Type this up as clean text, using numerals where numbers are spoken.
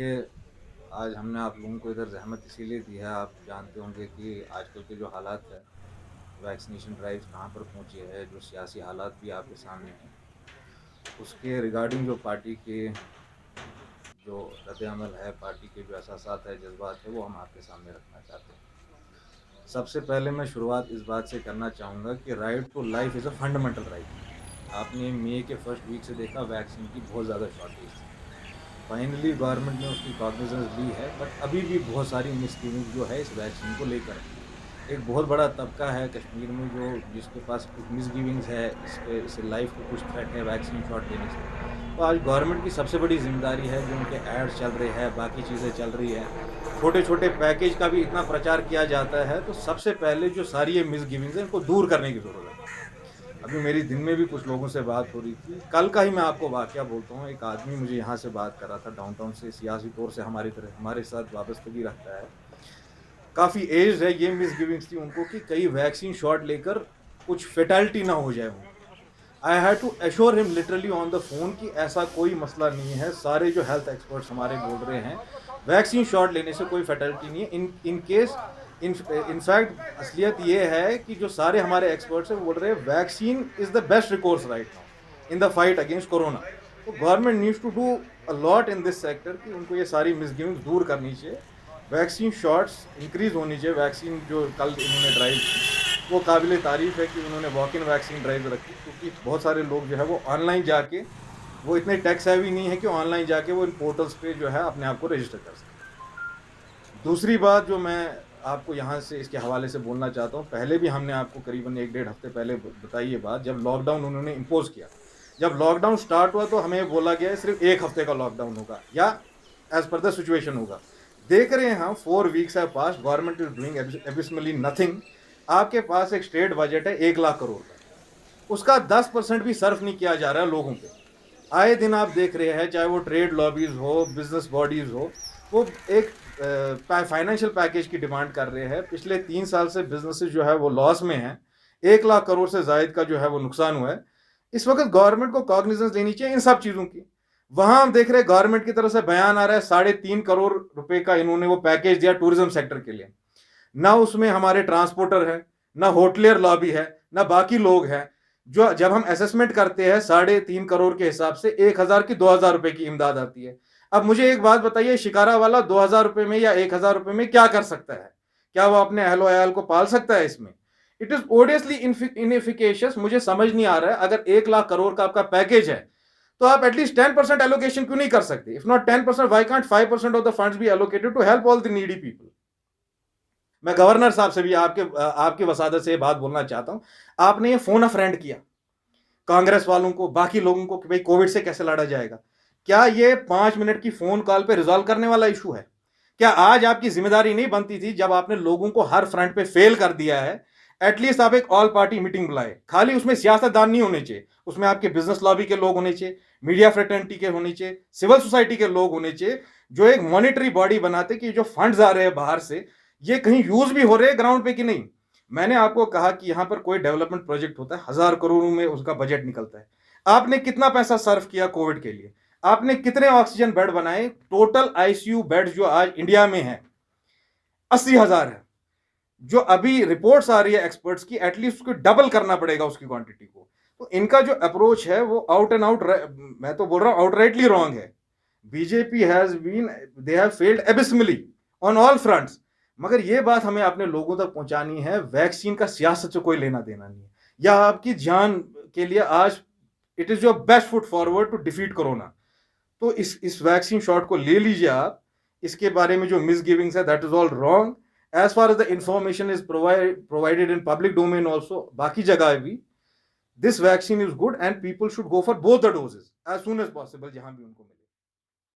देखिए, आज हमने आप लोगों को इधर ज़हमत इसीलिए दी है, आप जानते होंगे कि आजकल के जो हालात है, वैक्सीनेशन ड्राइव्स कहाँ पर पहुँची है, जो सियासी हालात भी आपके सामने हैं, उसके रिगार्डिंग जो पार्टी के जो रद्द-ए-अमल है, पार्टी के जो एहसासात है, जज़्बात है, वो हम आपके सामने रखना चाहते हैं। सबसे पहले मैं शुरुआत इस बात से करना चाहूँगा कि right to life is a fundamental right. आपने मई के फर्स्ट वीक से देखा वैक्सीन की बहुत ज़्यादा शॉर्टेज थी। फाइनली गवर्नमेंट ने उसकी कॉग्निजेंस ली है, बट अभी भी बहुत सारी मिसगिविंग्स जो है इस वैक्सीन को लेकर है। एक बहुत बड़ा तबका है कश्मीर में जो जिसके पास कुछ मिसगिविंग्स है, इससे लाइफ को कुछ थ्रेट है वैक्सीन शॉट लेने से। तो आज गवर्नमेंट की सबसे बड़ी ज़िम्मेदारी है, जो उनके एड्स चल रहे हैं, बाकी चीज़ें चल रही है, छोटे-छोटे पैकेज का भी इतना प्रचार किया जाता है, तो सबसे पहले जो सारी ये मिसगिविंग्स हैं, इनको दूर करने की ज़रूरत है। अभी मेरी दिन में भी कुछ लोगों से बात हो रही थी। कल का ही मैं आपको वाकया बोलता हूँ, एक आदमी मुझे यहाँ से बात कर रहा था डाउनटाउन से, सियासी तौर से हमारी तरह हमारे साथ वाबस्तगी रखता है। काफ़ी एज्ड है, ये मिसगिविंग्स थी उनको कि कहीं वैक्सीन शॉट लेकर कुछ फैटेलिटी ना हो जाए उनको। I had to assure him literally on the phone कि ऐसा कोई मसला नहीं है, सारे जो हेल्थ एक्सपर्ट्स हमारे बोल रहे हैं, वैक्सीन शॉट लेने से कोई फैटेलिटी नहीं है। इन केस इनफैक्ट असलियत ये है कि जो सारे हमारे एक्सपर्ट्स हैं वो बोल रहे हैं vaccine is the best recourse right now in the fight against Corona. तो government needs to do a lot in this sector कि उनको ये सारी मिसगिविंग्स दूर करनी चाहिए। वैक्सीन शॉट्स इंक्रीज़ होनी चाहिए। वैक्सीन जो कल इन्होंने ड्राइव की वो काबिल तारीफ़ है कि उन्होंने वॉक इन वैक्सीन ड्राइव रखी, क्योंकि बहुत सारे लोग जो है वो ऑनलाइन जाके, वो इतने टेक सेवी नहीं है कि ऑनलाइन जाके वो इन पोर्टल्स पे जो है अपने आप को रजिस्टर कर सकें। दूसरी बात जो मैं आपको यहाँ से इसके हवाले से बोलना चाहता हूँ, पहले भी हमने आपको करीबन 1 डेढ़ हफ्ते पहले बताई ये बात, जब लॉकडाउन उन्होंने इम्पोज़ किया। जब लॉकडाउन स्टार्ट हुआ तो हमें बोला गया है सिर्फ 1 हफ्ते का लॉकडाउन होगा या एज़ पर द सिचुएशन होगा। देख रहे हैं हम 4 weeks have passed, government is doing abysmally nothing. आपके पास एक स्टेट बजट है 1 लाख करोड़ का, उसका 10% भी सर्व नहीं किया जा रहा है लोगों पे। आए दिन आप देख रहे हैं, चाहे वो ट्रेड लॉबीज़ हो, बिजनेस बॉडीज़ हो, वो एक फाइनेंशियल पैकेज की डिमांड कर रहे हैं। पिछले 3 साल से बिजनेसेस जो है वो लॉस में हैं। 1 लाख करोड़ से ज़ायद का जो है वो नुकसान हुआ है। इस वक्त गवर्नमेंट को कॉग्निजेंस लेनी चाहिए इन सब चीज़ों की। वहां हम देख रहे हैं गवर्नमेंट की तरफ से बयान आ रहा है 3.5 करोड़ रुपए का इन्होंने वो पैकेज दिया टूरिज्म सेक्टर के लिए। ना उसमें हमारे ट्रांसपोर्टर है, ना होटलियर लॉबी है, ना बाकी लोग हैं। जो जब हम असेसमेंट करते हैं 3.5 करोड़ के हिसाब से 1,000 की 2,000 रुपए की इमदाद आती है। अब मुझे एक बात बताइए, शिकारा वाला 2,000 रुपए में या 1,000 रुपए में क्या कर सकता है? क्या वो अपने अहलो अयाल को पाल सकता है इसमें? It is odiously inefficacious. मुझे समझ नहीं आ रहा है, अगर 1 लाख करोड़ का आपका पैकेज है तो आप एटलीस्ट 10% एलोकेशन क्यों नहीं कर सकते? If not 10%, why can't 5% of the funds be allocated to help all the needy people? मैं गवर्नर साहब से भी आपके वसादत से ये बात बोलना चाहता हूं। आपने ये फोन अ फ्रेंड किया कांग्रेस वालों को, बाकी लोगों को कि भाई कोविड से कैसे लड़ा जाएगा। क्या ये 5 मिनट की फोन कॉल पे रिजॉल्व करने वाला इशू है? क्या आज आपकी जिम्मेदारी नहीं बनती थी, जब आपने लोगों को हर फ्रंट पे फेल कर दिया है, एटलीस्ट आप एक ऑल पार्टी मीटिंग बुलाए? खाली उसमें सियासतदान नहीं होने चाहिए, उसमें आपके बिजनेस लॉबी के लोग होने चाहिए, मीडिया फ्रेटर्निटी के होने चाहिए, सिविल सोसाइटी के लोग होने चाहिए, जो एक मॉनिटरी बॉडी बनाते कि जो फंड्स आ रहे हैं बाहर से, ये कहीं यूज भी हो रहे हैं ग्राउंड पे कि नहीं। मैंने आपको कहा कि यहां पर कोई डेवलपमेंट प्रोजेक्ट होता है, 1,000 करोड़ में उसका बजट निकलता है। आपने कितना पैसा सर्व किया कोविड के लिए? आपने कितने ऑक्सीजन बेड बनाए? टोटल आईसीयू बेड जो आज इंडिया में है 80,000 है। जो अभी रिपोर्ट्स आ रही है एक्सपर्ट्स की, एटलीस्ट उसको डबल करना पड़ेगा उसकी क्वांटिटी को। तो इनका जो अप्रोच है वो आउट एंड आउट, मैं तो बोल रहा हूं आउटराइटली रॉन्ग है। BJP has been, they have failed abysmally on all fronts. मगर ये बात हमें अपने लोगों तक पहुंचानी है, वैक्सीन का सियासत से कोई लेना देना नहीं है, या आपकी जान के लिए आज it is your best foot forward to defeat corona. तो इस वैक्सीन शॉट को ले लीजिए आप। इसके बारे में जो मिसगिविंग्स है, that is all wrong. As far as the information is provided in public domain also, बाकी जगह भी this vaccine is good and people should go for both the doses as soon as possible, जहां भी उनको मिले।